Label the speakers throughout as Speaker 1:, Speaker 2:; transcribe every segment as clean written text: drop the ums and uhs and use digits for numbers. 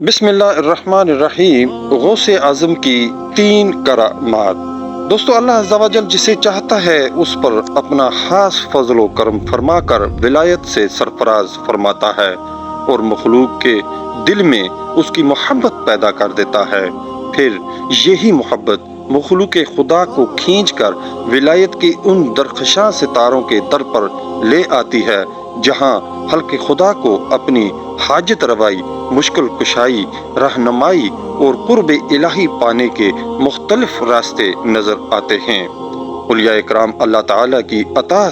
Speaker 1: بسم اللہ الرحمن الرحیم۔ غوث اعظم کی 3 کرامات۔ دوستو، اللہ عز و جل جسے چاہتا ہے اس پر اپنا خاص فضل و کرم فرما کر ولایت سے سرفراز فرماتا ہے اور مخلوق کے دل میں اس کی محبت پیدا کر دیتا ہے۔ پھر یہی محبت مخلوق خدا کو کھینچ کر ولایت کی ان درخشاں ستاروں کے در پر لے آتی ہے جہاں خلق خدا کو اپنی حاجت روائی، مشکل کشائی، رہنمائی اور قرب الہی پانے کے مختلف راستے نظر آتے ہیں۔ اولیاء کرام اللہ تعالیٰ کی عطا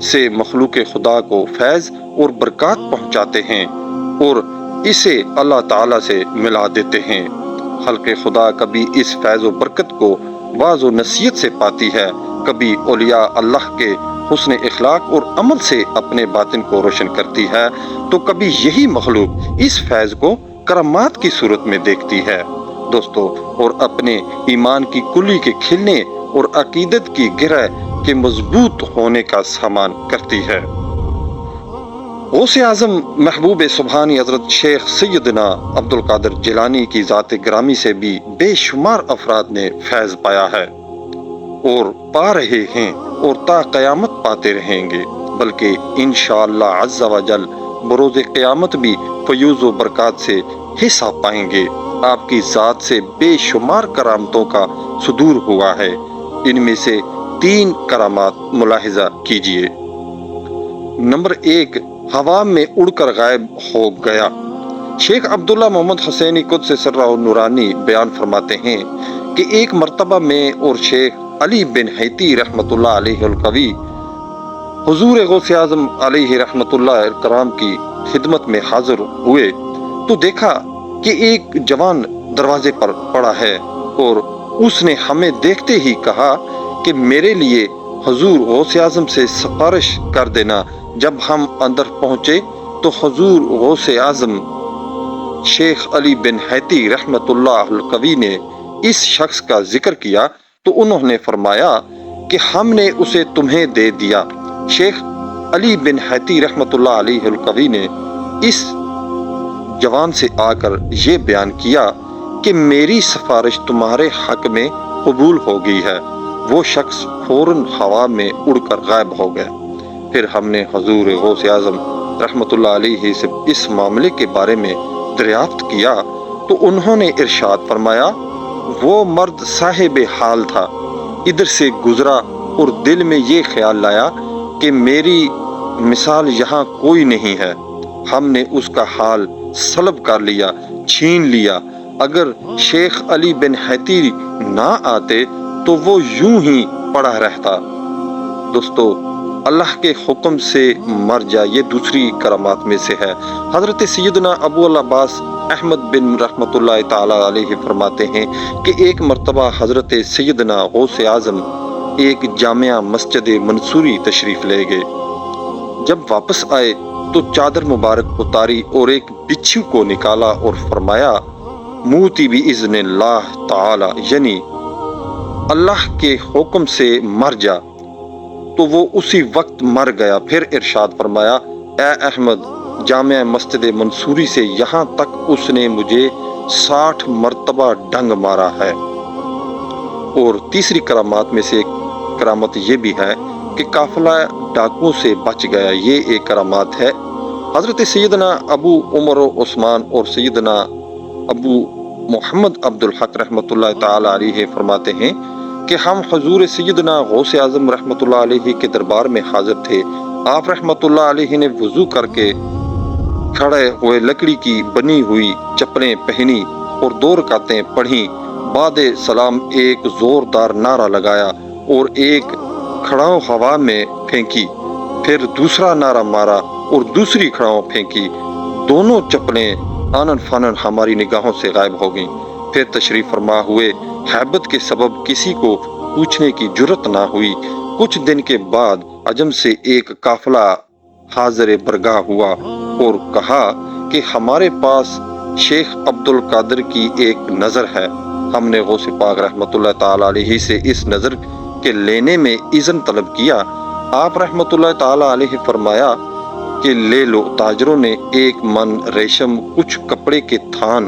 Speaker 1: سے مخلوق خدا کو فیض اور برکات پہنچاتے ہیں اور اسے اللہ تعالیٰ سے ملا دیتے ہیں۔ خلق خدا کبھی اس فیض و برکت کو واعظ و نصیحت سے پاتی ہے، کبھی اولیاء اللہ کے حسن اخلاق اور عمل سے اپنے باطن کو روشن کرتی ہے، تو کبھی یہی مخلوق اس فیض کو کرامات کی صورت میں دیکھتی ہے دوستو، اور اپنے ایمان کی کلی کے کھلنے اور عقیدت کی گرہ کے مضبوط ہونے کا سامان کرتی ہے۔ غوث اعظم محبوب سبحانی حضرت شیخ سیدنا عبدالقادر جیلانی کی ذات گرامی سے بھی بے شمار افراد نے فیض پایا ہے اور پا رہے ہیں اور تا قیامت پاتے رہیں گے، بلکہ انشاءاللہ عز و جل بروز قیامت بھی فیوز و برکات سے حصہ پائیں گے۔ آپ کی ذات سے بے شمار کرامتوں کا صدور ہوا ہے، ان میں سے 3 کرامات ملاحظہ کیجیے۔ نمبر 1، ہوا میں اڑ کر غائب ہو گیا۔ شیخ عبداللہ محمد حسینی قدس سرہ نورانی بیان فرماتے ہیں کہ ایک مرتبہ میں اور شیخ علی بن حیتی رحمۃ اللہ علیہ القوی حضور غوث اعظم علیہ رحمۃ اللہ کرام کی خدمت میں حاضر ہوئے تو دیکھا کہ ایک جوان دروازے پر پڑا ہے اور اس نے ہمیں دیکھتے ہی کہا کہ میرے لیے حضور غوث اعظم سے سفارش کر دینا۔ جب ہم اندر پہنچے تو حضور غوث اعظم شیخ علی بن حیتی رحمۃ اللہ القوی نے اس شخص کا ذکر کیا تو انہوں نے فرمایا کہ ہم نے اسے تمہیں دے دیا۔ شیخ علی بن حیتی رحمۃ اللہ علیہ القوی نے اس جوان سے آ کر یہ بیان کیا کہ میری سفارش تمہارے حق میں قبول ہو گئی ہے۔ وہ شخص فوراً ہوا میں اڑ کر غائب ہو گیا۔ پھر ہم نے حضور غوث اعظم رحمۃ اللہ علیہ سے اس معاملے کے بارے میں دریافت کیا تو انہوں نے ارشاد فرمایا، وہ مرد صاحب حال تھا، ادھر سے گزرا اور دل میں یہ خیال لایا کہ میری مثال یہاں کوئی نہیں ہے۔ ہم نے اس کا حال سلب کر لیا، چھین لیا۔ اگر شیخ علی بن حیتی نہ آتے تو وہ یوں ہی پڑا رہتا۔ دوستو، اللہ کے حکم سے مر جا یہ دوسری کرامات میں سے ہے۔ حضرت سیدنا ابو العباس احمد بن رحمۃ اللہ تعالی علیہ فرماتے ہیں کہ ایک مرتبہ حضرت سیدنا غوث اعظم ایک جامع مسجد منصوری تشریف لے گئے۔ جب واپس آئے تو چادر مبارک اتاری اور ایک بچھو کو نکالا اور فرمایا، موتی باذن اللہ تعالی، یعنی اللہ کے حکم سے مر جا۔ تو وہ اسی وقت مر گیا۔ پھر ارشاد فرمایا، اے احمد، جامع مسجد منصوری سے یہاں تک اس نے مجھے 60 مرتبہ ڈنگ مارا ہے۔ اور تیسری کرامات میں سے ایک کرامت یہ بھی ہے کہ قافلہ ڈاکوؤں سے بچ گیا، یہ ایک کرامات ہے۔ حضرت سیدنا ابو عمر و عثمان اور سیدنا ابو محمد عبد الحق رحمۃ اللہ تعالی علیہ فرماتے ہیں کہ ہم حضور سیدنا غوث اعظم رحمۃ اللہ علیہ کے دربار میں حاضر تھے۔ آپ رحمۃ اللہ علیہ نے وضو کر کے کھڑے ہوئے لکڑی کی بنی ہوئی چپلیں پہنی اور 2 رکعتیں پڑھیں۔ بعد سلام ایک زوردار نعرہ لگایا اور ایک کھڑاؤ ہوا میں پھینکی، پھر دوسرا نعرہ مارا اور دوسری کھڑاؤ پھینکی۔ دونوں چپلیں آنن فانن ہماری نگاہوں سے غائب ہو گئیں۔ پھر تشریف فرما ہوئے، ہیبت کے سبب کسی کو پوچھنے کی جرت نہ ہوئی۔ کچھ دن کے بعد عجم سے ایک قافلہ حاضر برگاہ ہوا اور کہا کہ ہمارے پاس شیخ عبدالقادر کی ایک نظر ہے۔ ہم نے غوث پاک رحمۃ اللہ تعالی علیہ سے اس نظر کے لینے میں اذن طلب کیا۔ آپ رحمۃ اللہ تعالی علیہ فرمایا کہ لے لو۔ تاجروں نے 1 من ریشم، کچھ کپڑے کے تھان